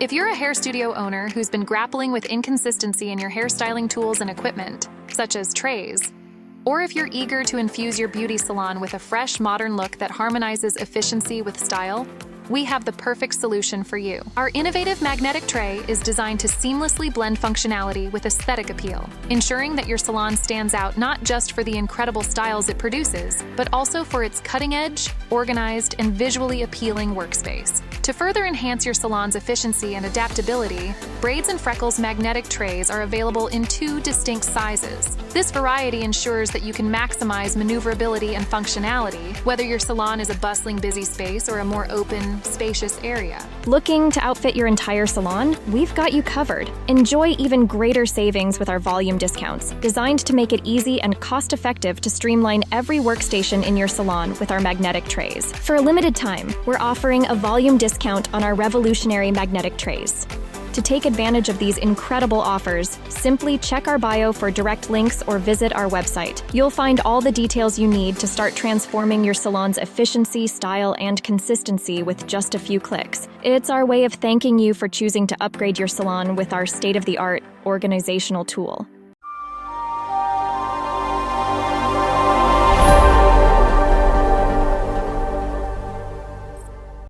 If you're a hair studio owner who's been grappling with inconsistency in your hairstyling tools and equipment, such as trays, or if you're eager to infuse your beauty salon with a fresh, modern look that harmonizes efficiency with style, we have the perfect solution for you. Our innovative magnetic tray is designed to seamlessly blend functionality with aesthetic appeal, ensuring that your salon stands out not just for the incredible styles it produces, but also for its cutting-edge, organized, and visually appealing workspace. To further enhance your salon's efficiency and adaptability, Braids and Freckles magnetic trays are available in 2 distinct sizes. This variety ensures that you can maximize maneuverability and functionality, whether your salon is a bustling, busy space or a more open, spacious area. Looking to outfit your entire salon? We've got you covered. Enjoy even greater savings with our volume discounts, designed to make it easy and cost-effective to streamline every workstation in your salon with our magnetic trays. For a limited time, we're offering a volume discount on our revolutionary magnetic trays. To take advantage of these incredible offers, simply check our bio for direct links or visit our website. You'll find all the details you need to start transforming your salon's efficiency, style, and consistency with just a few clicks. It's our way of thanking you for choosing to upgrade your salon with our state-of-the-art organizational tool.